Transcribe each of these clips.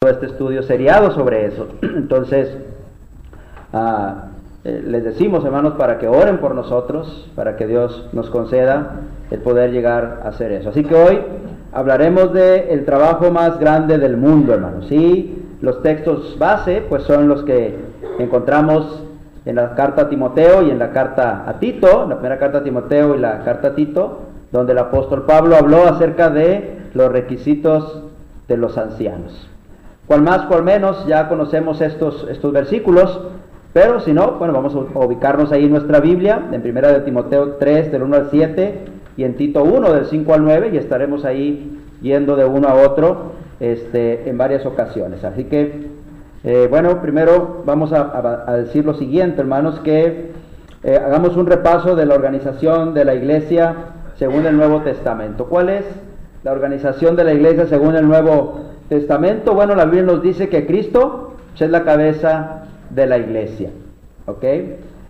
este estudio seriado sobre eso. Entonces, les decimos, hermanos, para que oren por nosotros, para que Dios nos conceda el poder llegar a hacer eso. Así que hoy hablaremos del trabajo más grande del mundo, hermanos. Y los textos base, pues son los que encontramos en la carta a Timoteo y en la carta a Tito, la primera carta a Timoteo y la carta a Tito, donde el apóstol Pablo habló acerca de los requisitos de los ancianos. Cual más, cual menos, ya conocemos estos versículos, pero si no, bueno, vamos a ubicarnos ahí en nuestra Biblia, en primera de Timoteo 3, del 1 al 7, y en Tito 1, del 5 al 9, y estaremos ahí yendo de uno a otro en varias ocasiones. Así que, bueno, primero vamos a decir lo siguiente, hermanos, que hagamos un repaso de la organización de la iglesia según el Nuevo Testamento. ¿Cuál es la organización de la iglesia según el Nuevo Testamento? Bueno, la Biblia nos dice que Cristo es la cabeza de la iglesia, ¿ok?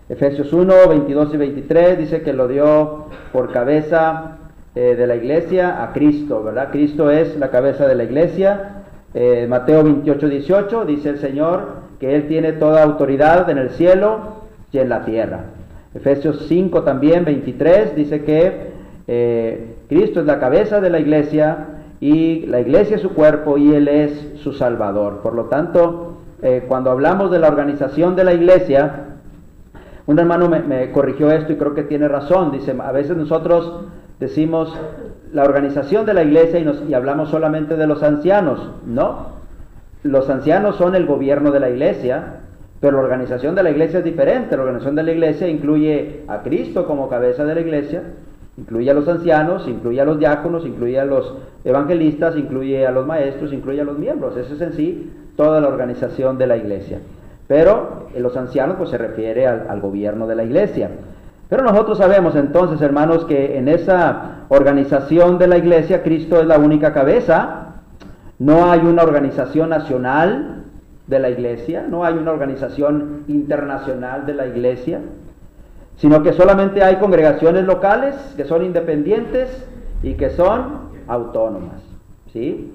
Efesios 1, 22 y 23 dice que lo dio por cabeza de la iglesia a Cristo, ¿verdad? Cristo es la cabeza de la iglesia. Mateo 28, 18 dice el Señor que Él tiene toda autoridad en el cielo y en la tierra. Efesios 5 también, 23 dice que Cristo es la cabeza de la iglesia y la iglesia es su cuerpo y Él es su Salvador. Por lo tanto, cuando hablamos de la organización de la iglesia, un hermano me corrigió esto y creo que tiene razón. Dice, a veces nosotros decimos la organización de la iglesia y hablamos solamente de los ancianos. No, los ancianos son el gobierno de la iglesia, pero la organización de la iglesia es diferente. La organización de la iglesia incluye a Cristo como cabeza de la iglesia, incluye a los ancianos, incluye a los diáconos, incluye a los evangelistas, incluye a los maestros, incluye a los miembros. Eso es en sí toda la organización de la iglesia. Pero los ancianos pues se refiere al gobierno de la iglesia. Pero nosotros sabemos entonces, hermanos, que en esa organización de la iglesia Cristo es la única cabeza. No hay una organización nacional de la iglesia, no hay una organización internacional de la iglesia, sino que solamente hay congregaciones locales que son independientes y que son autónomas, ¿sí?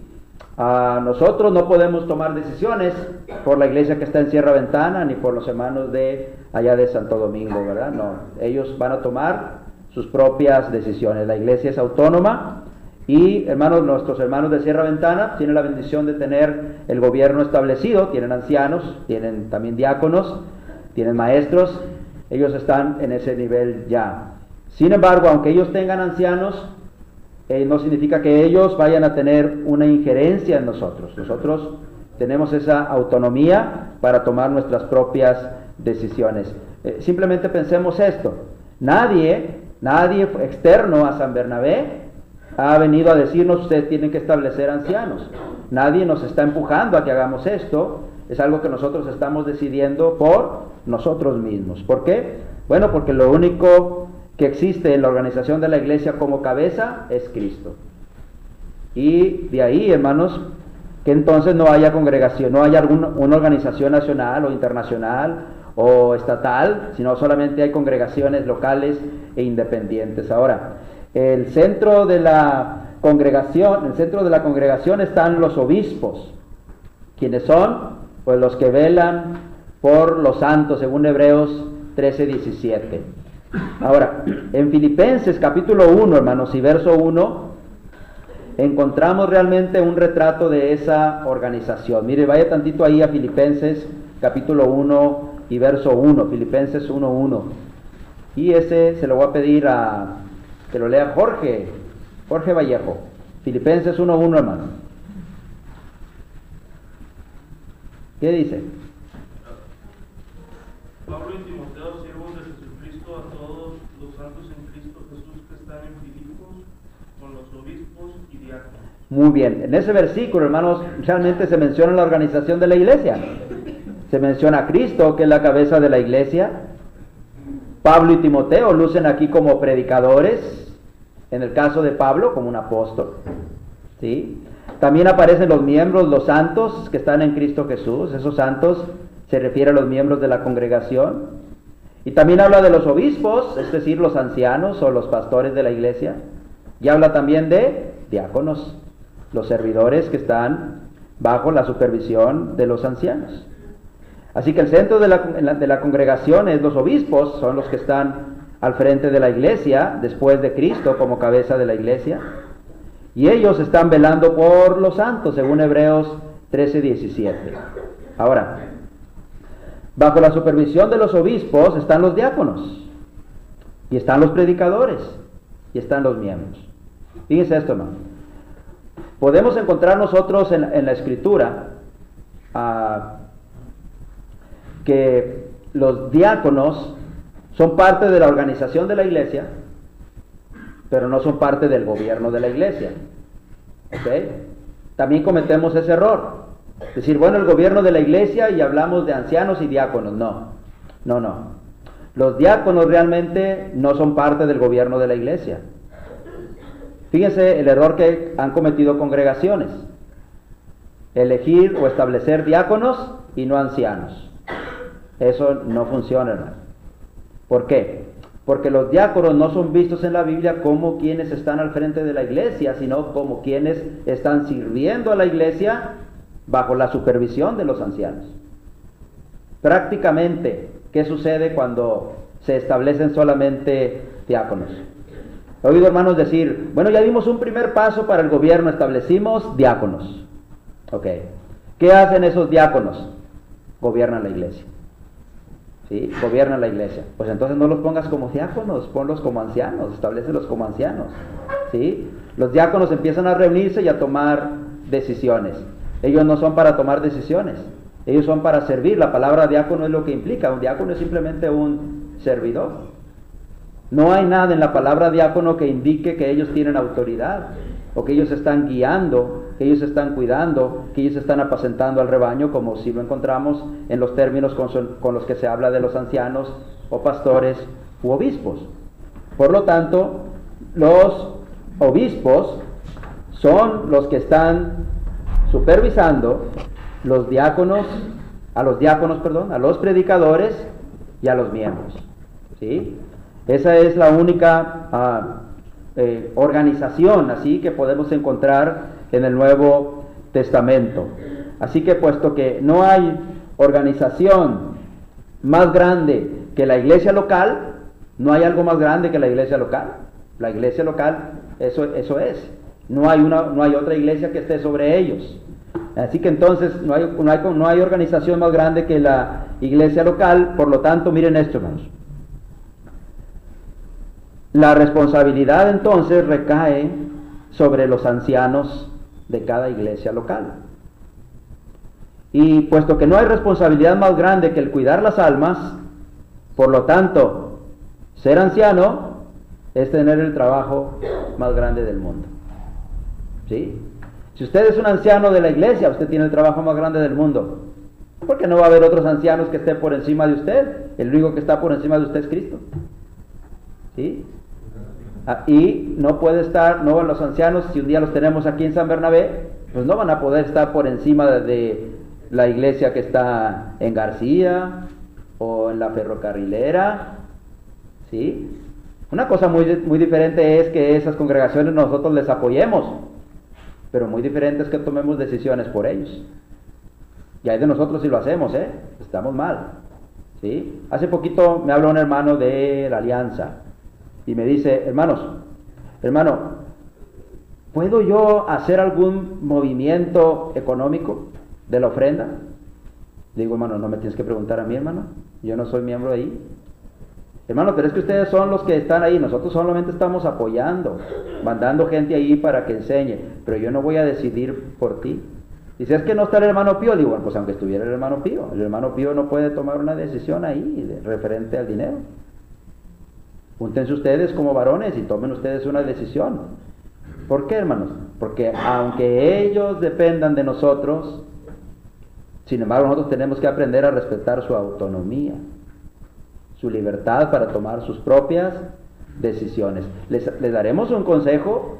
Nosotros no podemos tomar decisiones por la iglesia que está en Sierra Ventana ni por los hermanos de allá de Santo Domingo, ¿verdad? No, ellos van a tomar sus propias decisiones. La iglesia es autónoma y, hermanos, nuestros hermanos de Sierra Ventana tienen la bendición de tener el gobierno establecido, tienen ancianos, tienen también diáconos, tienen maestros. Ellos están en ese nivel ya. Sin embargo, aunque ellos tengan ancianos, no significa que ellos vayan a tener una injerencia en nosotros. Nosotros tenemos esa autonomía para tomar nuestras propias decisiones. Simplemente pensemos esto. Nadie externo a San Bernabé ha venido a decirnos, ustedes tienen que establecer ancianos. Nadie nos está empujando a que hagamos esto. Es algo que nosotros estamos decidiendo por nosotros mismos. ¿Por qué? Bueno, porque lo único que existe en la organización de la iglesia como cabeza es Cristo. Y de ahí, hermanos, que entonces no haya congregación, no haya una organización nacional o internacional o estatal, sino solamente hay congregaciones locales e independientes. Ahora, el centro de la congregación están los obispos, quienes son pues los que velan por los santos, según Hebreos 13:17. Ahora, en Filipenses capítulo 1, hermanos, y verso 1, encontramos realmente un retrato de esa organización. Mire, vaya tantito ahí a Filipenses capítulo 1 y verso 1, Filipenses 1:1. Y ese se lo voy a pedir que lo lea Jorge Vallejo. Filipenses 1:1, hermano. ¿Qué dice? Pablo y Timoteo, siervos de Jesucristo, a todos los santos en Cristo Jesús que están en Filipos, con los obispos y diáconos. Muy bien, en ese versículo, hermanos, realmente se menciona la organización de la iglesia. Se menciona a Cristo, que es la cabeza de la iglesia. Pablo y Timoteo lucen aquí como predicadores, en el caso de Pablo como un apóstol, ¿sí? También aparecen los miembros, los santos que están en Cristo Jesús. Esos santos se refiere a los miembros de la congregación. Y también habla de los obispos, es decir, los ancianos o los pastores de la iglesia. Y habla también de diáconos, los servidores que están bajo la supervisión de los ancianos. Así que el centro de la congregación es los obispos, son los que están al frente de la iglesia, después de Cristo como cabeza de la iglesia, y ellos están velando por los santos, según Hebreos 13:17. Ahora, bajo la supervisión de los obispos están los diáconos, y están los predicadores, y están los miembros. Fíjense esto, hermano. Podemos encontrar nosotros en la Escritura que los diáconos son parte de la organización de la iglesia, pero no son parte del gobierno de la iglesia. ¿Ok? También cometemos ese error. Decir, bueno, el gobierno de la iglesia y hablamos de ancianos y diáconos. No. Los diáconos realmente no son parte del gobierno de la iglesia. Fíjense el error que han cometido congregaciones. Elegir o establecer diáconos y no ancianos. Eso no funciona, hermano. ¿Por qué? Porque los diáconos no son vistos en la Biblia como quienes están al frente de la iglesia, sino como quienes están sirviendo a la iglesia bajo la supervisión de los ancianos. Prácticamente, ¿qué sucede cuando se establecen solamente diáconos? He oído hermanos decir, bueno, ya dimos un primer paso para el gobierno, establecimos diáconos. Ok. ¿Qué hacen esos diáconos? Gobiernan la iglesia. ¿Sí? Gobiernan la iglesia. Pues entonces no los pongas como diáconos, ponlos como ancianos, establécelos como ancianos. ¿Sí? Los diáconos empiezan a reunirse y a tomar decisiones. Ellos no son para tomar decisiones, ellos son para servir. La palabra diácono es lo que implica. Un diácono es simplemente un servidor. No hay nada en la palabra diácono que indique que ellos tienen autoridad, o que ellos están guiando, que ellos están cuidando, que ellos están apacentando al rebaño, como si lo encontramos en los términos con los que se habla de los ancianos o pastores u obispos. Por lo tanto, los obispos son los que están supervisando a los predicadores y a los miembros. ¿Sí? Esa es la única organización así que podemos encontrar en el Nuevo Testamento. Así que puesto que no hay organización más grande que la iglesia local, no hay algo más grande que la iglesia local. La iglesia local, eso es. No hay otra iglesia que esté sobre ellos. Así que entonces no hay organización más grande que la iglesia local. Por lo tanto, miren esto, hermanos. La responsabilidad entonces recae sobre los ancianos de cada iglesia local. Y puesto que no hay responsabilidad más grande que el cuidar las almas, por lo tanto, ser anciano es tener el trabajo más grande del mundo. ¿Sí? Si usted es un anciano de la iglesia, usted tiene el trabajo más grande del mundo. Porque no va a haber otros ancianos que estén por encima de usted. El único que está por encima de usted es Cristo. ¿Sí? Y no puede estar, no los ancianos, si un día los tenemos aquí en San Bernabé, pues no van a poder estar por encima de la iglesia que está en García o en la Ferrocarrilera. ¿Sí? Una cosa muy diferente es que esas congregaciones nosotros les apoyemos, pero muy diferente es que tomemos decisiones por ellos. Y hay de nosotros si lo hacemos, estamos mal. ¿Sí? Hace poquito me habló un hermano de la Alianza y me dice, hermano, ¿puedo yo hacer algún movimiento económico de la ofrenda? Digo, hermano, no me tienes que preguntar a mí, hermano, yo no soy miembro ahí. Hermano, pero es que ustedes son los que están ahí, nosotros solamente estamos apoyando, mandando gente ahí para que enseñe, pero yo no voy a decidir por ti. Dice, es que no está el hermano Pío. Digo, bueno, pues aunque estuviera el hermano Pío no puede tomar una decisión ahí referente al dinero. Júntense ustedes como varones y tomen ustedes una decisión. ¿Por qué, hermanos? Porque aunque ellos dependan de nosotros, sin embargo nosotros tenemos que aprender a respetar su autonomía, su libertad para tomar sus propias decisiones. Les daremos un consejo,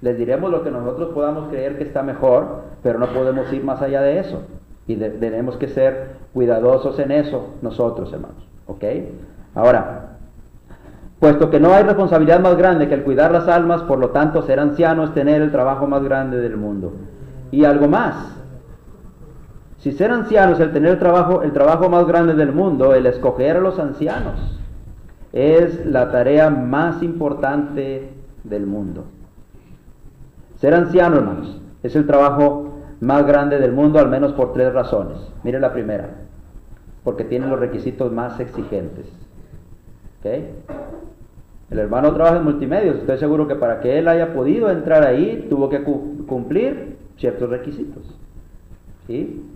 les diremos lo que nosotros podamos creer que está mejor, pero no podemos ir más allá de eso. Y tenemos que ser cuidadosos en eso nosotros, hermanos. ¿Ok? Ahora, puesto que no hay responsabilidad más grande que el cuidar las almas, por lo tanto ser anciano es tener el trabajo más grande del mundo. Y algo más, Si ser ancianos, el tener el trabajo más grande del mundo, el escoger a los ancianos, es la tarea más importante del mundo. Ser anciano, hermanos, es el trabajo más grande del mundo, al menos por 3 razones. Mire la primera, porque tiene los requisitos más exigentes. ¿Ok? El hermano trabaja en multimedios, estoy seguro que para que él haya podido entrar ahí, tuvo que cumplir ciertos requisitos. ¿Sí?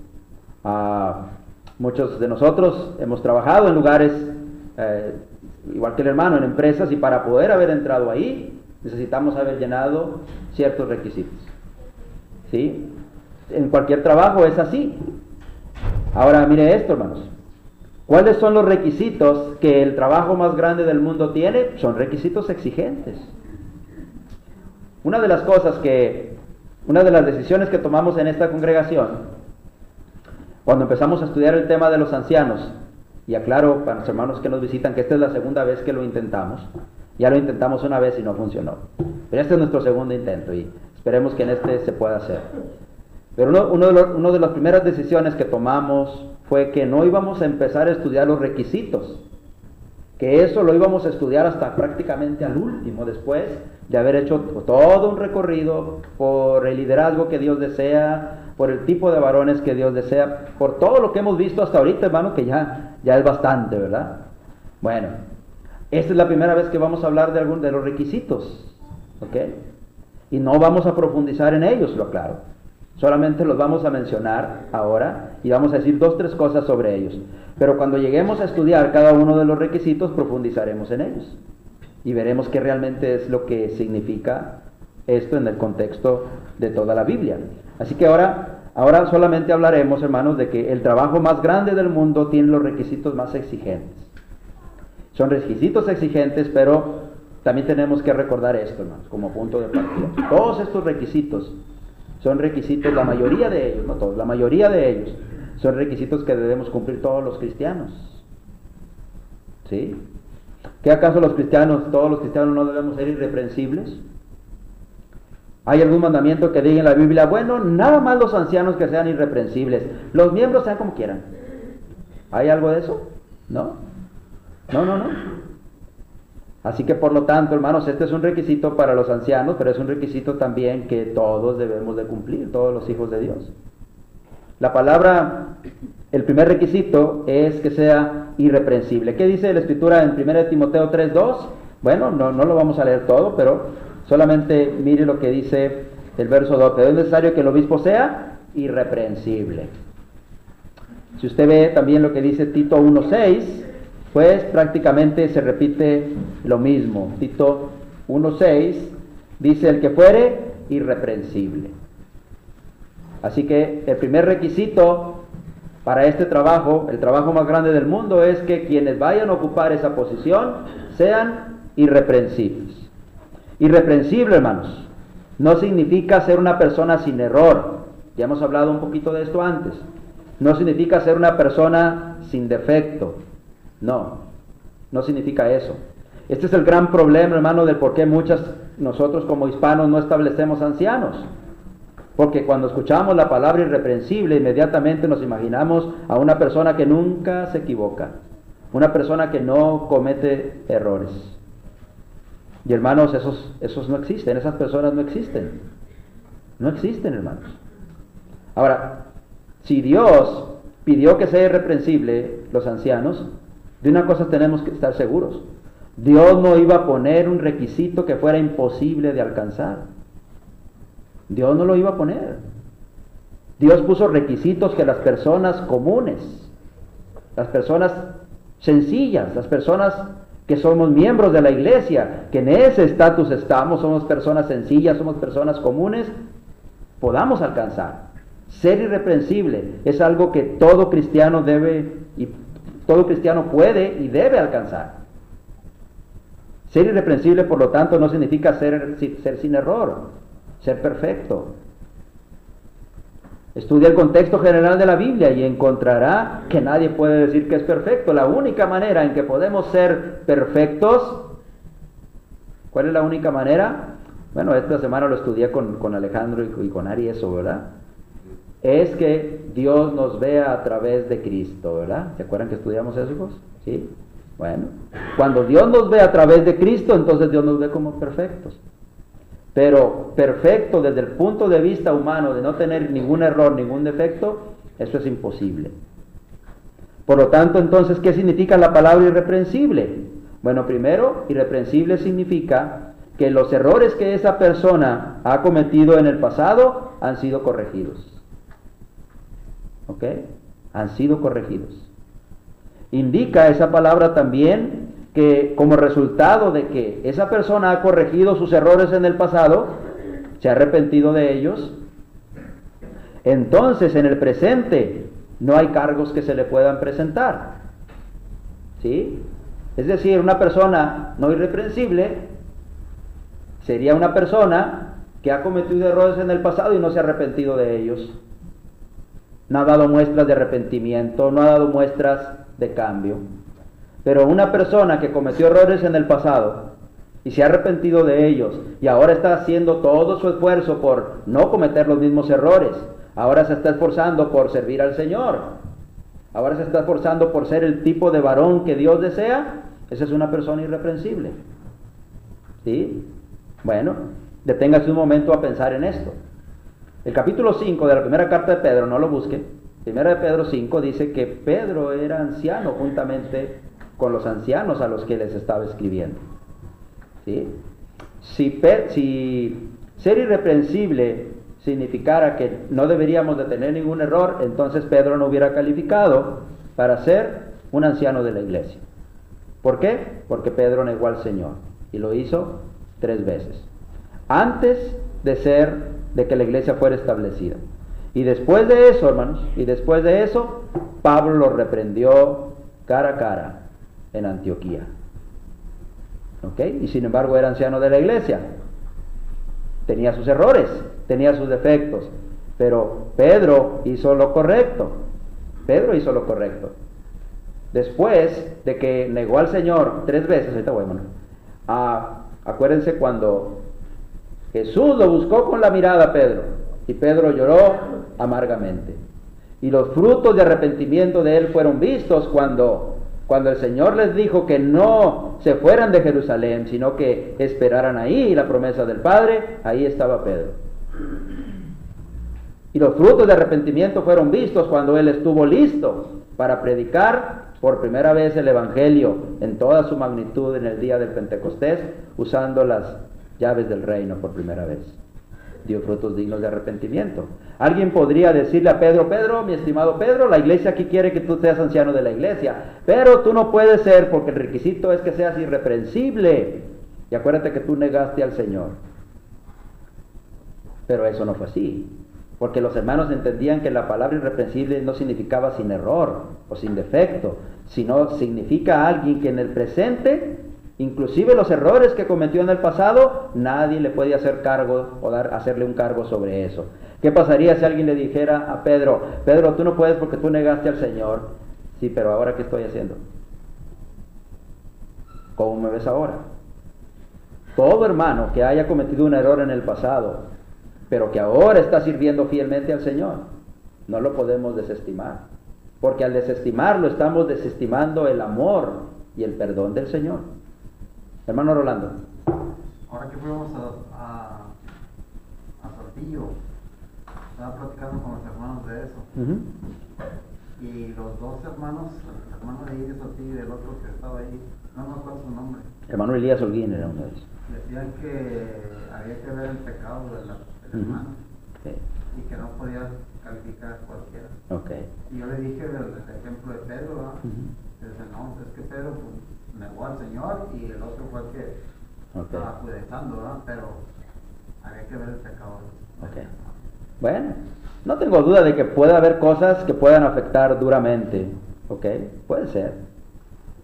Muchos de nosotros hemos trabajado en lugares, igual que el hermano, en empresas, y para poder haber entrado ahí, necesitamos haber llenado ciertos requisitos. ¿Sí? En cualquier trabajo es así. Ahora mire esto, hermanos. ¿Cuáles son los requisitos que el trabajo más grande del mundo tiene? Son requisitos exigentes. Una de las decisiones que tomamos en esta congregación, cuando empezamos a estudiar el tema de los ancianos, y aclaro para los hermanos que nos visitan que esta es la segunda vez que lo intentamos. Ya lo intentamos una vez y no funcionó, pero este es nuestro segundo intento y esperemos que en este se pueda hacer. Pero una de las primeras decisiones que tomamos fue que no íbamos a empezar a estudiar los requisitos, que eso lo íbamos a estudiar hasta prácticamente al último, después de haber hecho todo un recorrido por el liderazgo que Dios desea, por el tipo de varones que Dios desea, por todo lo que hemos visto hasta ahorita, hermano, que ya es bastante, ¿verdad? Bueno, esta es la primera vez que vamos a hablar de los requisitos, ¿ok? Y no vamos a profundizar en ellos, lo aclaro. Solamente los vamos a mencionar ahora y vamos a decir 2 o 3 cosas sobre ellos. Pero cuando lleguemos a estudiar cada uno de los requisitos, profundizaremos en ellos. Y veremos qué realmente es lo que significa esto en el contexto de toda la Biblia. Así que ahora solamente hablaremos, hermanos, de que el trabajo más grande del mundo tiene los requisitos más exigentes. Son requisitos exigentes, pero también tenemos que recordar esto, hermanos, como punto de partida. Todos estos requisitos son requisitos, la mayoría de ellos, no todos, la mayoría de ellos son requisitos que debemos cumplir todos los cristianos. ¿Sí? ¿Qué acaso todos los cristianos no debemos ser irreprensibles? ¿Hay algún mandamiento que diga en la Biblia, bueno, nada más los ancianos que sean irreprensibles, los miembros sean como quieran? ¿Hay algo de eso? No. Así que por lo tanto, hermanos, este es un requisito para los ancianos, pero es un requisito también que todos debemos de cumplir, todos los hijos de Dios. El primer requisito es que sea irreprensible. ¿Qué dice la Escritura en 1 Timoteo 3:2? Bueno, no lo vamos a leer todo, pero solamente mire lo que dice el verso 2. Es necesario que el obispo sea irreprensible. Si usted ve también lo que dice Tito 1:6, pues prácticamente se repite lo mismo. Tito 1:6 dice: el que fuere irreprensible. Así que el primer requisito para este trabajo, el trabajo más grande del mundo, es que quienes vayan a ocupar esa posición sean irreprensibles. Irreprensible, hermanos, no significa ser una persona sin error. Ya hemos hablado un poquito de esto antes. No significa ser una persona sin defecto. No significa eso. Este es el gran problema, hermano, del por qué nosotros como hispanos no establecemos ancianos. Porque cuando escuchamos la palabra irreprensible, inmediatamente nos imaginamos a una persona que nunca se equivoca, una persona que no comete errores. Y hermanos, esos no existen, esas personas no existen. No existen, hermanos. Ahora, si Dios pidió que sea irreprensible los ancianos, de una cosa tenemos que estar seguros: Dios no iba a poner un requisito que fuera imposible de alcanzar. Dios no lo iba a poner. Dios puso requisitos que las personas comunes, las personas sencillas, las personas que somos miembros de la iglesia, que en ese estatus somos personas sencillas, somos personas comunes, podamos alcanzar. Ser irreprensible es algo que todo cristiano puede y debe alcanzar. Ser irreprensible, por lo tanto, no significa ser sin error, ser perfecto. Estudia el contexto general de la Biblia y encontrará que nadie puede decir que es perfecto. La única manera en que podemos ser perfectos, ¿cuál es la única manera? Bueno, esta semana lo estudié con Alejandro y con Ari, eso, ¿verdad? es que Dios nos vea a través de Cristo, ¿verdad? ¿Se acuerdan que estudiamos eso, hijos? Sí. Bueno, cuando Dios nos ve a través de Cristo, entonces Dios nos ve como perfectos. Pero perfecto desde el punto de vista humano, de no tener ningún error, ningún defecto, eso es imposible. Por lo tanto, entonces, ¿qué significa la palabra irreprensible? Bueno, primero, irreprensible significa que los errores que esa persona ha cometido en el pasado han sido corregidos. ¿Ok? Han sido corregidos. Indica esa palabra también que como resultado de que esa persona ha corregido sus errores en el pasado, se ha arrepentido de ellos, entonces en el presente no hay cargos que se le puedan presentar. ¿Sí? Es decir, una persona no irreprensible sería una persona que ha cometido errores en el pasado y no se ha arrepentido de ellos. No ha dado muestras de arrepentimiento, no ha dado muestras de cambio. Pero una persona que cometió errores en el pasado y se ha arrepentido de ellos y ahora está haciendo todo su esfuerzo por no cometer los mismos errores, ahora se está esforzando por servir al Señor, ahora se está esforzando por ser el tipo de varón que Dios desea, esa es una persona irreprensible. ¿Sí? Bueno, deténgase un momento a pensar en esto. El capítulo 5 de la primera carta de Pedro, no lo busque, primera de Pedro 5 dice que Pedro era anciano juntamente con los ancianos a los que les estaba escribiendo. ¿Sí? Si ser irreprensible significara que no deberíamos de tener ningún error, entonces Pedro no hubiera calificado para ser un anciano de la iglesia. ¿Por qué? Porque Pedro negó al Señor y lo hizo 3 veces. Antes de que la iglesia fuera establecida. Y después de eso, hermanos, Pablo lo reprendió cara a cara en Antioquía. ¿Ok? Y sin embargo era anciano de la iglesia. Tenía sus errores, tenía sus defectos, pero Pedro hizo lo correcto. Después de que negó al Señor 3 veces, ahorita voy, hermano. Acuérdense cuando Jesús lo buscó con la mirada a Pedro, y Pedro lloró amargamente. Y los frutos de arrepentimiento de él fueron vistos cuando el Señor les dijo que no se fueran de Jerusalén, sino que esperaran ahí la promesa del Padre. Ahí estaba Pedro. Y los frutos de arrepentimiento fueron vistos cuando él estuvo listo para predicar por primera vez el Evangelio en toda su magnitud en el día del Pentecostés, usando las llaves del reino por primera vez. Dio frutos dignos de arrepentimiento. Alguien podría decirle a Pedro: Pedro, mi estimado Pedro, la iglesia aquí quiere que tú seas anciano de la iglesia, pero tú no puedes ser porque el requisito es que seas irreprensible. Y acuérdate que tú negaste al Señor. Pero eso no fue así, porque los hermanos entendían que la palabra irreprensible no significaba sin error o sin defecto, sino significa alguien que en el presente, inclusive los errores que cometió en el pasado, nadie le puede hacer cargo o hacerle un cargo sobre eso. ¿Qué pasaría si alguien le dijera a Pedro: Pedro, tú no puedes porque tú negaste al Señor? Sí, pero ahora ¿qué estoy haciendo? ¿Cómo me ves ahora? Todo hermano que haya cometido un error en el pasado, pero que ahora está sirviendo fielmente al Señor, no lo podemos desestimar, porque al desestimarlo estamos desestimando el amor y el perdón del Señor. Hermano Rolando. Ahora que fuimos a Saltillo, estaba platicando con los hermanos de eso. Y los 2 hermanos, el hermano de Iris Saltillo y el otro que estaba ahí, no me acuerdo su nombre. Hermano Elías Holguín era uno de ellos. Decían que había que ver el pecado del hermano. Okay. Y que no podía calificar a cualquiera. Okay. Y yo le dije el ejemplo de Pedro, ¿verdad? Dice, no, es que Pedro negó al Señor y el otro fue el que estaba judezando, ¿verdad? Pero había que ver el pecado. Okay. Bueno, no tengo duda de que puede haber cosas que puedan afectar duramente, ¿ok? Puede ser.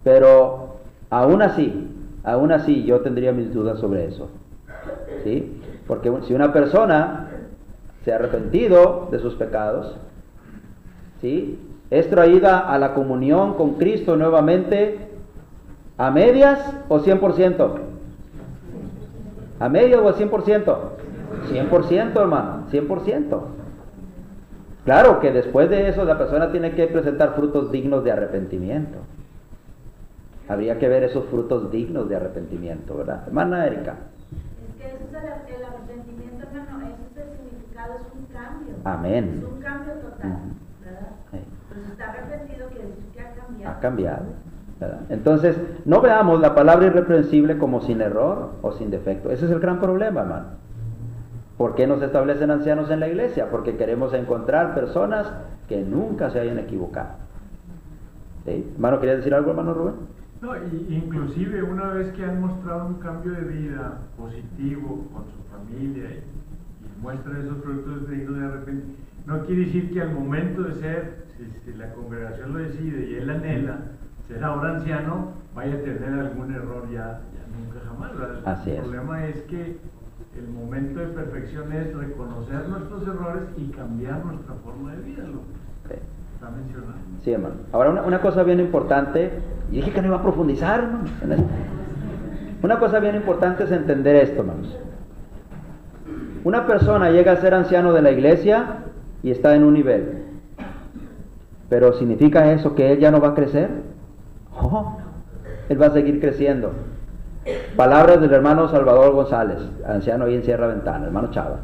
Pero aún así yo tendría mis dudas sobre eso, ¿sí? Porque si una persona se ha arrepentido de sus pecados, ¿sí?, es traída a la comunión con Cristo nuevamente, ¿a medias o 100%? ¿A medias o al 100%? 100%, hermano, 100%. Claro que después de eso la persona tiene que presentar frutos dignos de arrepentimiento. Habría que ver esos frutos dignos de arrepentimiento, ¿verdad? Hermana Erika. Es que eso es el arrepentimiento, hermano, eso es el significado, es un cambio. Amén. Es un cambio total, ¿verdad? Sí. Pues está arrepentido, quiere decir que ha cambiado. Ha cambiado, ¿verdad? Entonces, no veamos la palabra irreprensible como sin error o sin defecto. Ese es el gran problema, hermano. ¿Por qué nos establecen ancianos en la iglesia? Porque queremos encontrar personas que nunca se hayan equivocado. ¿Sí? Hermano, ¿quería decir algo, hermano Rubén? No, inclusive una vez que han mostrado un cambio de vida positivo con su familia y muestran esos productos dignos de arrepentimiento, no quiere decir que al momento de ser, si la congregación lo decide y él anhela ser ahora anciano, vaya a tener algún error ya nunca jamás, ¿verdad? Así es. El problema es que el momento de perfección es reconocer nuestros errores y cambiar nuestra forma de vida, lo que está mencionando. Sí, hermano. Ahora, una cosa bien importante, y dije que no iba a profundizar, hermano. Una cosa bien importante es entender esto, hermanos. Una persona llega a ser anciano de la iglesia y está en un nivel. ¿Pero significa eso que él ya no va a crecer? Oh, él va a seguir creciendo. Palabras del hermano Salvador González, anciano ahí en Sierra Ventana, hermano Chava.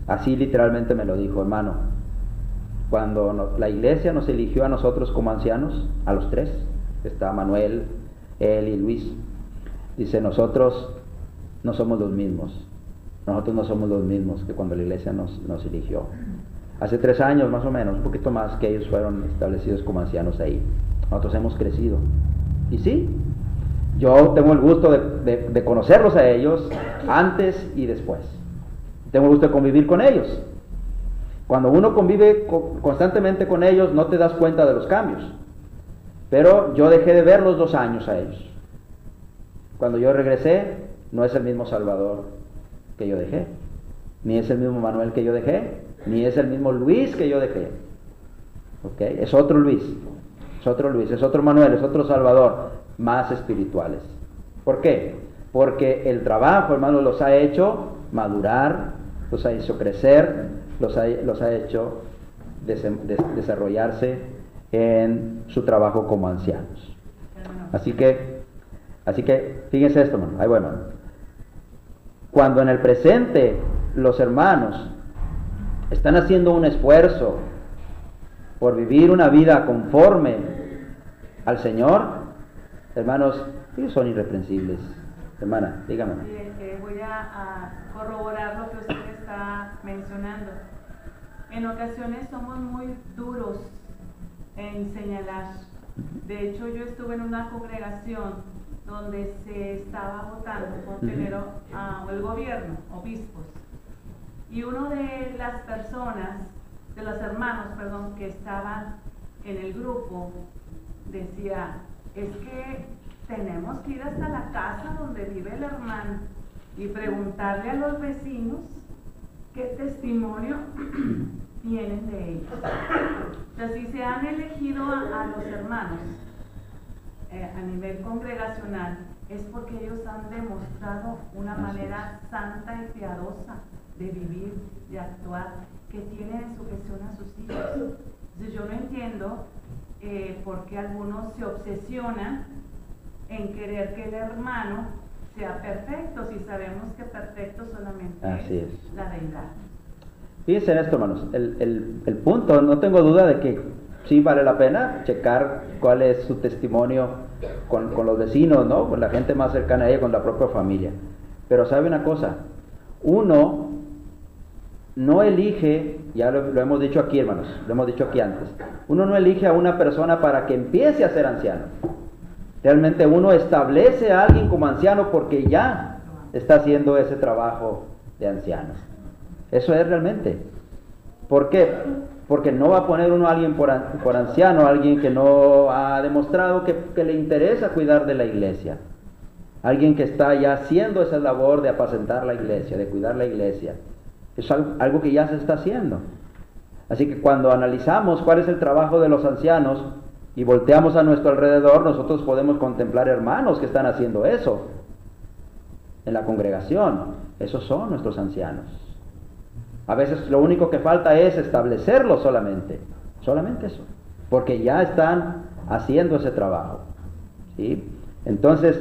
Así literalmente me lo dijo, hermano. Cuando la iglesia nos eligió a nosotros como ancianos, a los tres, está Manuel, él y Luis, dice, nosotros no somos los mismos. Nosotros no somos los mismos que cuando la iglesia nos eligió. Hace 3 años más o menos, un poquito más, que ellos fueron establecidos como ancianos ahí. Nosotros hemos crecido. Y sí, yo tengo el gusto de conocerlos a ellos antes y después. Tengo el gusto de convivir con ellos. Cuando uno convive constantemente con ellos, no te das cuenta de los cambios. Pero yo dejé de verlos 2 años a ellos. Cuando yo regresé, no es el mismo Salvador que yo dejé, ni es el mismo Manuel que yo dejé, ni es el mismo Luis que yo dejé. ¿Okay? Es otro Luis, es otro Luis, es otro Manuel, es otro Salvador, más espirituales. ¿Por qué? Porque el trabajo, hermanos, los ha hecho madurar, los ha hecho crecer, los ha hecho desarrollarse en su trabajo como ancianos. Así que fíjense esto, hermano. Ahí voy, hermano. Cuando en el presente los hermanos están haciendo un esfuerzo por vivir una vida conforme al Señor, hermanos, ellos son irreprensibles. Hermana, dígame. Voy a corroborar lo que usted está mencionando. En ocasiones somos muy duros en señalar. De hecho, yo estuve en una congregación donde se estaba votando por tener el gobierno, obispos. Y uno de las personas, de los hermanos, perdón, que estaban en el grupo, decía, es que tenemos que ir hasta la casa donde vive el hermano y preguntarle a los vecinos qué testimonio tienen de ellos. O sea, si se han elegido a los hermanos a nivel congregacional, es porque ellos han demostrado una manera santa y piadosa de vivir, de actuar, que tienen sujeción a sus hijos. Entonces yo no entiendo por qué algunos se obsesionan en querer que el hermano sea perfecto, si sabemos que perfecto solamente es la deidad. Fíjense en esto, hermanos, el punto, no tengo duda de que sí vale la pena checar cuál es su testimonio con los vecinos, ¿no? Con la gente más cercana a ella, con la propia familia. Pero sabe una cosa, uno no elige, ya lo hemos dicho aquí, hermanos, lo hemos dicho aquí antes, uno no elige a una persona para que empiece a ser anciano. Realmente uno establece a alguien como anciano porque ya está haciendo ese trabajo de ancianos. Eso es realmente. ¿Por qué? Porque no va a poner uno a alguien por anciano, a alguien que no ha demostrado que le interesa cuidar de la iglesia. Alguien que está ya haciendo esa labor de apacentar la iglesia, de cuidar la iglesia. Es algo que ya se está haciendo. Así que cuando analizamos cuál es el trabajo de los ancianos y volteamos a nuestro alrededor, nosotros podemos contemplar hermanos que están haciendo eso en la congregación. Esos son nuestros ancianos. A veces lo único que falta es establecerlo solamente eso, porque ya están haciendo ese trabajo, ¿sí? Entonces,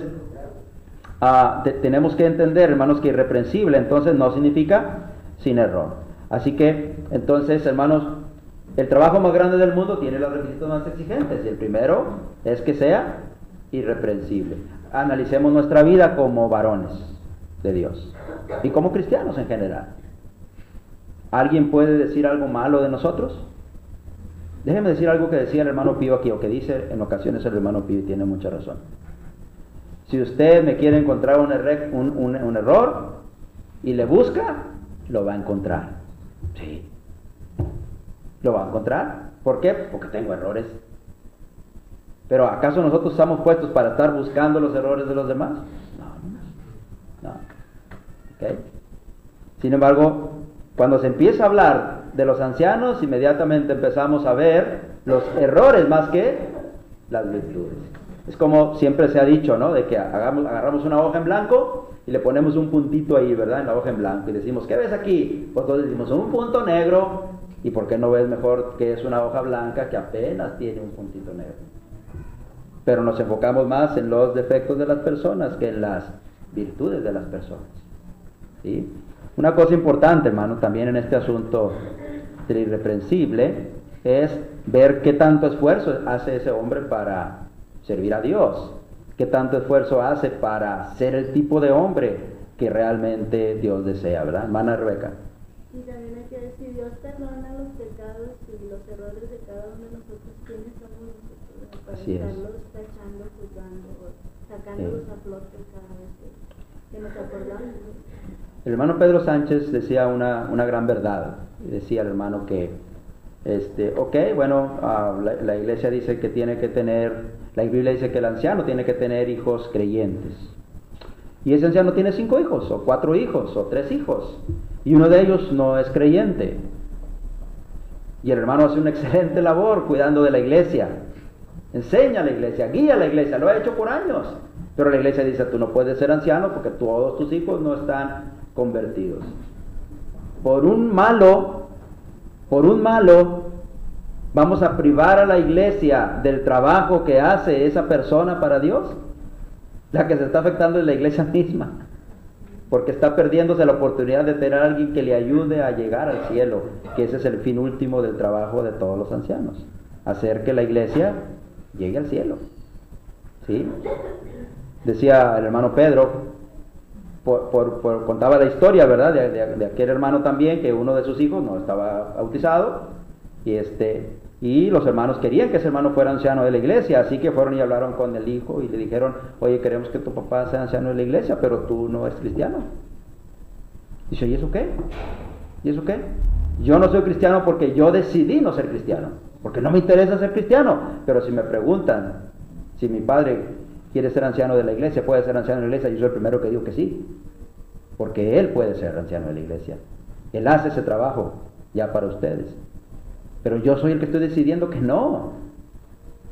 tenemos que entender, hermanos, que irreprensible entonces no significa sin error. Así que, entonces, hermanos, el trabajo más grande del mundo tiene los requisitos más exigentes, y el primero es que sea irreprensible. Analicemos nuestra vida como varones de Dios y como cristianos en general. ¿Alguien puede decir algo malo de nosotros? Déjeme decir algo que decía el hermano Pío aquí, o que dice en ocasiones el hermano Pío, y tiene mucha razón. Si usted me quiere encontrar un error y le busca, lo va a encontrar. Sí. Lo va a encontrar. ¿Por qué? Porque tengo errores. Pero ¿acaso nosotros estamos puestos para estar buscando los errores de los demás? No. ¿Okay? Sin embargo, cuando se empieza a hablar de los ancianos, inmediatamente empezamos a ver los errores más que las virtudes. Es como siempre se ha dicho, ¿no? De que agarramos una hoja en blanco y le ponemos un puntito ahí, ¿verdad? En la hoja en blanco, y decimos, ¿qué ves aquí? Pues todos decimos, un punto negro. ¿Y por qué no ves mejor que es una hoja blanca que apenas tiene un puntito negro? Pero nos enfocamos más en los defectos de las personas que en las virtudes de las personas, ¿sí? Una cosa importante, hermano, también en este asunto del irreprensible, es ver qué tanto esfuerzo hace ese hombre para servir a Dios, qué tanto esfuerzo hace para ser el tipo de hombre que realmente Dios desea, ¿verdad? Hermana Rebeca. Y también hay que decir, Dios perdona los pecados y los errores de cada uno de nosotros, ¿quiénes somos nosotros? Para Así es. estarlos tachando, juzgando, sacándolos a flote cada vez que nos acordamos. El hermano Pedro Sánchez decía una gran verdad. Decía el hermano que, la iglesia dice que tiene que tener, la Biblia dice que el anciano tiene que tener hijos creyentes. Y ese anciano tiene 5 hijos, o 4 hijos, o 3 hijos, y uno de ellos no es creyente. Y el hermano hace una excelente labor cuidando de la iglesia. Enseña a la iglesia, guía a la iglesia, lo ha hecho por años. Pero la iglesia dice, tú no puedes ser anciano porque todos tus hijos no están convertidos. Por un malo, vamos a privar a la iglesia del trabajo que hace esa persona para Dios. La que se está afectando es la iglesia misma, porque está perdiéndose la oportunidad de tener a alguien que le ayude a llegar al cielo, que ese es el fin último del trabajo de todos los ancianos, hacer que la iglesia llegue al cielo, ¿sí? Decía el hermano Pedro, contaba la historia, ¿verdad? De aquel hermano también, que uno de sus hijos no estaba bautizado, y los hermanos querían que ese hermano fuera anciano de la iglesia, así que fueron y hablaron con el hijo y le dijeron, oye, queremos que tu papá sea anciano de la iglesia, pero tú no eres cristiano. Dice, ¿y eso qué? ¿Y eso qué? Yo no soy cristiano porque yo decidí no ser cristiano, porque no me interesa ser cristiano, pero si me preguntan si mi padre quiere ser anciano de la iglesia, puede ser anciano de la iglesia, yo soy el primero que digo que sí, porque él puede ser anciano de la iglesia, él hace ese trabajo ya para ustedes, pero yo soy el que estoy decidiendo que no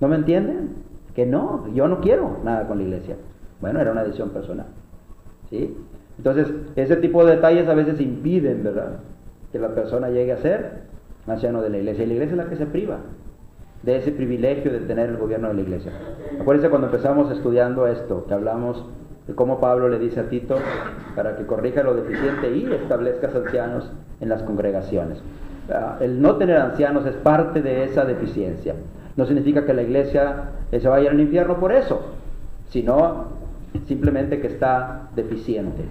me entienden, que no, yo no quiero nada con la iglesia. Bueno, era una decisión personal, ¿sí? Entonces, ese tipo de detalles a veces impiden, ¿verdad?, que la persona llegue a ser anciano de la iglesia, y la iglesia es la que se priva de ese privilegio de tener el gobierno de la iglesia. Acuérdense cuando empezamos estudiando esto, que hablamos de cómo Pablo le dice a Tito para que corrija lo deficiente y establezcas ancianos en las congregaciones. El no tener ancianos es parte de esa deficiencia. No significa que la iglesia se vaya al infierno por eso, sino simplemente que está deficiente.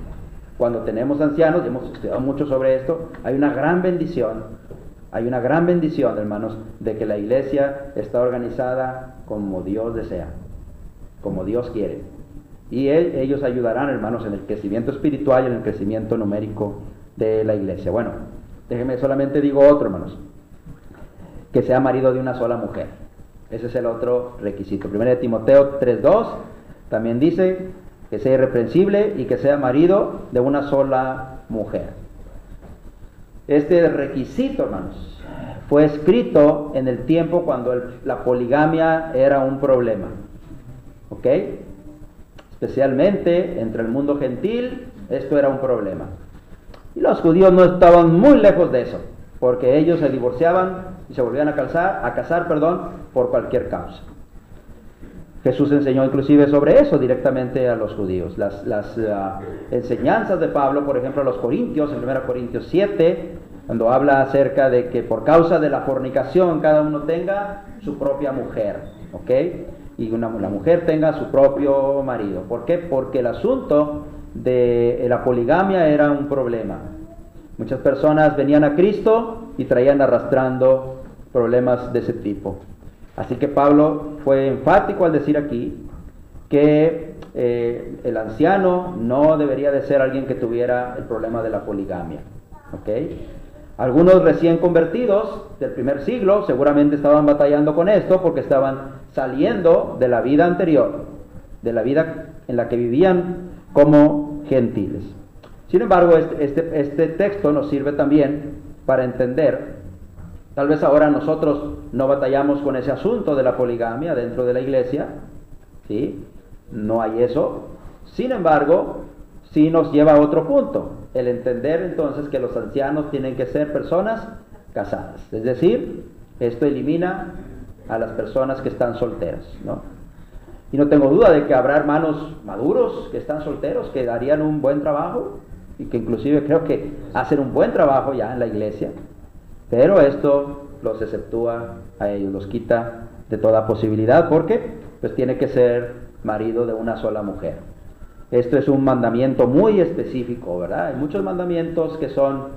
Cuando tenemos ancianos, y hemos estudiado mucho sobre esto, hay una gran bendición, hermanos, de que la iglesia está organizada como Dios desea, como Dios quiere. Y ellos ayudarán, hermanos, en el crecimiento espiritual y en el crecimiento numérico de la iglesia. Bueno, déjenme solamente digo otro, hermanos, que sea marido de una sola mujer. Ese es el otro requisito. 1 Timoteo 3:2 también dice que sea irreprensible y que sea marido de una sola mujer. Este requisito, hermanos, fue escrito en el tiempo cuando la poligamia era un problema, ¿ok? Especialmente entre el mundo gentil, esto era un problema. Y los judíos no estaban muy lejos de eso, porque ellos se divorciaban y se volvían a casar, por cualquier causa. Jesús enseñó inclusive sobre eso directamente a los judíos. Las enseñanzas de Pablo, por ejemplo, a los corintios, en 1 Corintios 7, cuando habla acerca de que por causa de la fornicación cada uno tenga su propia mujer, ¿ok? Y la mujer tenga su propio marido. ¿Por qué? Porque el asunto de la poligamia era un problema. Muchas personas venían a Cristo y traían arrastrando problemas de ese tipo. Así que Pablo fue enfático al decir aquí que el anciano no debería de ser alguien que tuviera el problema de la poligamia, ¿ok? Algunos recién convertidos del primer siglo seguramente estaban batallando con esto porque estaban saliendo de la vida anterior, de la vida en la que vivían como gentiles. Sin embargo, este texto nos sirve también para entender, tal vez ahora nosotros no batallamos con ese asunto de la poligamia dentro de la iglesia, ¿sí? No hay eso. Sin embargo, sí nos lleva a otro punto, el entender entonces que los ancianos tienen que ser personas casadas. Es decir, esto elimina a las personas que están solteras, ¿no? Y no tengo duda de que habrá hermanos maduros que están solteros, que darían un buen trabajo, y que inclusive creo que hacen un buen trabajo ya en la iglesia, pero esto los exceptúa a ellos, los quita de toda posibilidad, porque pues tiene que ser marido de una sola mujer. Esto es un mandamiento muy específico, ¿verdad? Hay muchos mandamientos que son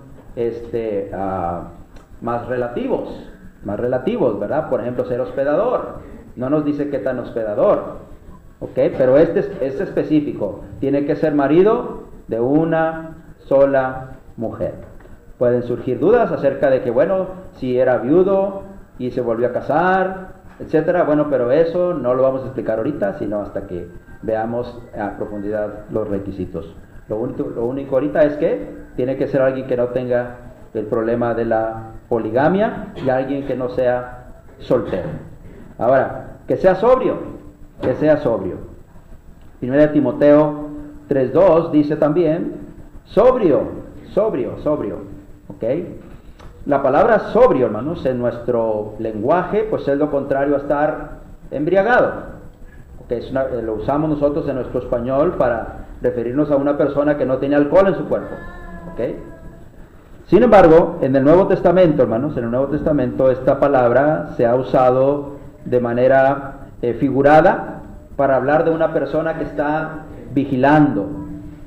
más relativos, ¿verdad? Por ejemplo, ser hospedador. No nos dice qué tan hospedador, ¿ok? Pero este es específico. Tiene que ser marido de una sola mujer. Pueden surgir dudas acerca de que, bueno, si era viudo y se volvió a casar, etcétera. Bueno, pero eso no lo vamos a explicar ahorita, sino hasta que veamos a profundidad los requisitos. Lo único ahorita es que tiene que ser alguien que no tenga el problema de la poligamia y alguien que no sea soltero. Ahora, que sea sobrio. 1 Timoteo 3:2 dice también, sobrio, ¿ok? La palabra sobrio, hermanos, en nuestro lenguaje, pues es lo contrario a estar embriagado. Okay, lo usamos nosotros en nuestro español para referirnos a una persona que no tiene alcohol en su cuerpo, ¿ok? Sin embargo, en el Nuevo Testamento, hermanos, en el Nuevo Testamento esta palabra se ha usado de manera figurada para hablar de una persona que está vigilando,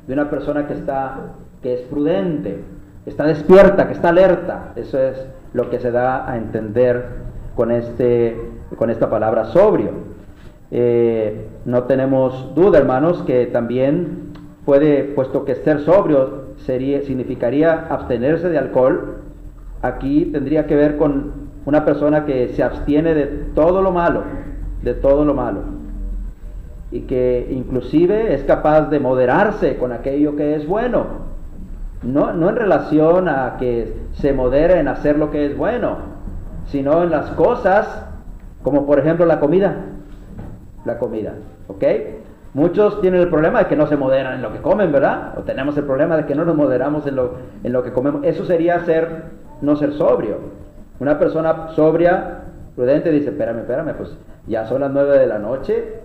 de una persona que es prudente, que está despierta, que está alerta. Eso es lo que se da a entender con esta palabra sobrio. No tenemos duda, hermanos, que también puesto que ser sobrio significaría abstenerse de alcohol, aquí tendría que ver con una persona que se abstiene de todo lo malo, y que inclusive es capaz de moderarse con aquello que es bueno, no en relación a que se modere en hacer lo que es bueno, sino en las cosas, como por ejemplo la comida, ¿ok? Muchos tienen el problema de que no se moderan en lo que comen, ¿verdad? O tenemos el problema de que no nos moderamos en lo que comemos. Eso sería no ser sobrio. Una persona sobria, prudente, dice, espérame, pues ya son las 9 de la noche.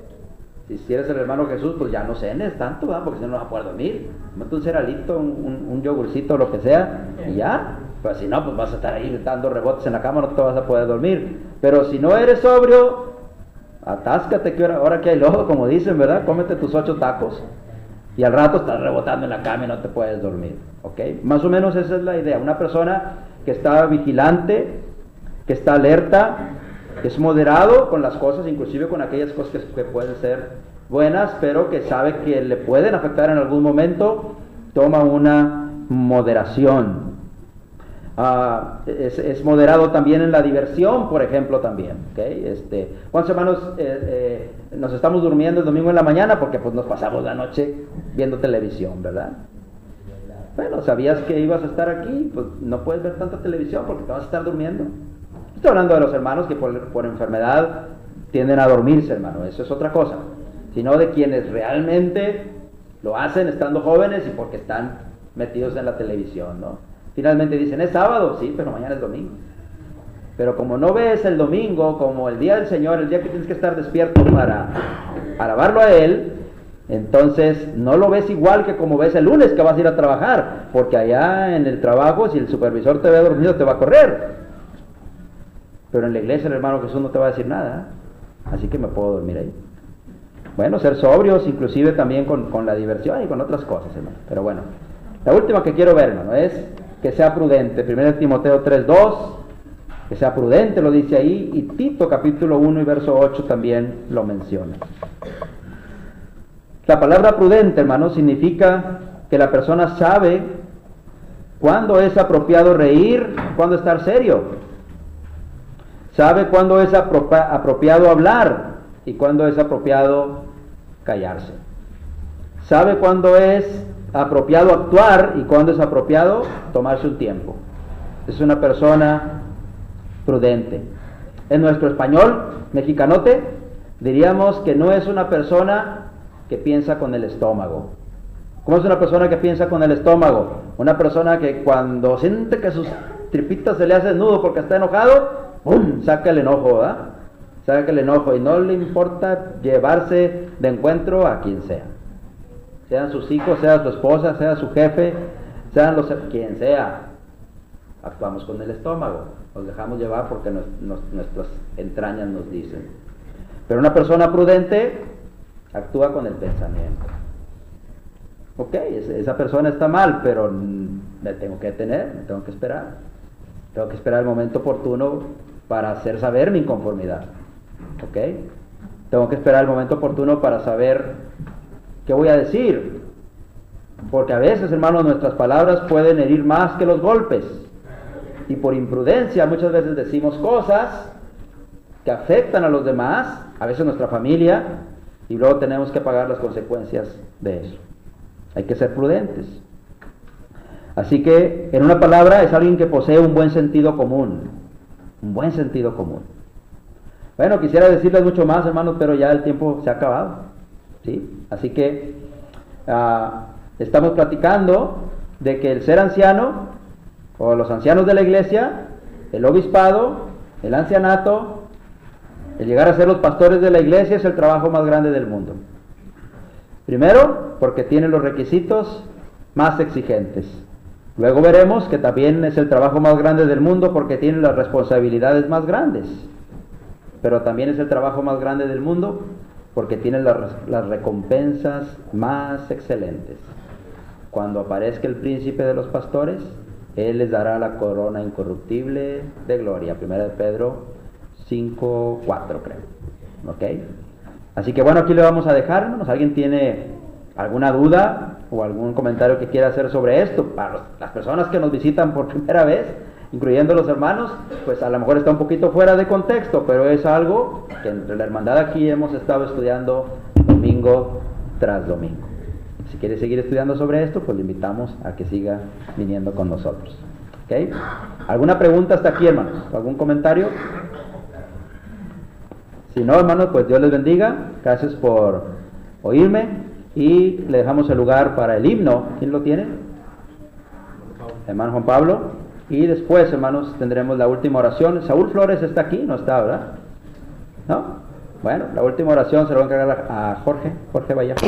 Si eres el hermano Jesús, pues ya no cenes tanto, ¿verdad? Porque si no, no vas a poder dormir. Mete un cerealito, un yogurcito, lo que sea, y ya. Pues si no, pues vas a estar ahí dando rebotes en la cama, no te vas a poder dormir. Pero si no eres sobrio, atáscate, que ahora que hay lodo, como dicen, ¿verdad? Cómete tus 8 tacos y al rato estás rebotando en la cama y no te puedes dormir, ¿ok? Más o menos esa es la idea. Una persona que está vigilante, que está alerta, que es moderado con las cosas, inclusive con aquellas cosas que pueden ser buenas, pero que sabe que le pueden afectar en algún momento, toma una moderación. Es moderado también en la diversión, por ejemplo, también, ¿okay? ¿Cuántos hermanos nos estamos durmiendo el domingo en la mañana? Porque pues nos pasamos la noche viendo televisión, ¿verdad? Bueno, sabías que ibas a estar aquí, pues no puedes ver tanta televisión porque te vas a estar durmiendo. Estoy hablando de los hermanos que por enfermedad tienden a dormirse, hermano, eso es otra cosa, sino de quienes realmente lo hacen estando jóvenes y porque están metidos en la televisión, ¿no? Finalmente dicen, ¿es sábado? Sí, pero mañana es domingo. Pero como no ves el domingo como el día del Señor, el día que tienes que estar despierto para alabarlo a Él, entonces no lo ves igual que como ves el lunes que vas a ir a trabajar, porque allá en el trabajo, si el supervisor te ve dormido, te va a correr. Pero en la iglesia el hermano Jesús no te va a decir nada, así que me puedo dormir ahí. Bueno, ser sobrios, inclusive también con la diversión y con otras cosas, hermano. Pero bueno, la última que quiero ver, hermano, es que sea prudente. 1 Timoteo 3:2, que sea prudente, lo dice ahí, y Tito capítulo 1 y verso 8 también lo menciona. La palabra prudente, hermano, significa que la persona sabe cuándo es apropiado reír, cuándo estar serio. Sabe cuándo es apropiado hablar y cuándo es apropiado callarse. Sabe cuándo es apropiado actuar y cuándo es apropiado tomarse un tiempo. Es una persona prudente. En nuestro español mexicanote diríamos que no es una persona que piensa con el estómago. ¿Cómo es una persona que piensa con el estómago? Una persona que cuando siente que sus tripitas se le hacen nudo porque está enojado, ¡pum!, saca el enojo, ¿verdad? Saca el enojo y no le importa llevarse de encuentro a quien sea. Sean sus hijos, sea su esposa, sea su jefe, sean quien sea. Actuamos con el estómago, nos dejamos llevar porque nuestras entrañas nos dicen. Pero una persona prudente actúa con el pensamiento. Ok, esa persona está mal, pero me tengo que detener, me tengo que esperar. Tengo que esperar el momento oportuno para hacer saber mi inconformidad. ¿Ok? Tengo que esperar el momento oportuno para saber qué voy a decir. Porque a veces, hermanos, nuestras palabras pueden herir más que los golpes. Y por imprudencia muchas veces decimos cosas que afectan a los demás, a veces nuestra familia, y luego tenemos que pagar las consecuencias de eso. Hay que ser prudentes. Así que, en una palabra, es alguien que posee un buen sentido común. Un buen sentido común. Bueno, quisiera decirles mucho más, hermanos, pero ya el tiempo se ha acabado, ¿sí? Así que estamos platicando de que el ser anciano, o los ancianos de la iglesia, el obispado, el ancianato, el llegar a ser los pastores de la iglesia es el trabajo más grande del mundo. Primero, porque tiene los requisitos más exigentes. Luego veremos que también es el trabajo más grande del mundo porque tiene las responsabilidades más grandes. Pero también es el trabajo más grande del mundo porque tiene las recompensas más excelentes. Cuando aparezca el príncipe de los pastores, Él les dará la corona incorruptible de gloria. 1 Pedro 5:4, creo. ¿Ok? Así que bueno, aquí le vamos a dejar, hermanos. ¿Alguien tiene alguna duda o algún comentario que quiera hacer sobre esto? Para las personas que nos visitan por primera vez, incluyendo los hermanos, pues a lo mejor está un poquito fuera de contexto, pero es algo que entre la hermandad aquí hemos estado estudiando domingo tras domingo. Si quiere seguir estudiando sobre esto, pues le invitamos a que siga viniendo con nosotros. ¿Ok? ¿Alguna pregunta hasta aquí, hermanos? ¿Algún comentario? Si no, hermanos, pues Dios les bendiga. Gracias por oírme. Y le dejamos el lugar para el himno. ¿Quién lo tiene? Hermano Juan Pablo. Y después, hermanos, tendremos la última oración. Saúl Flores está aquí, no está, ¿verdad? ¿No? Bueno, la última oración se la voy a encargar a Jorge Vallejo.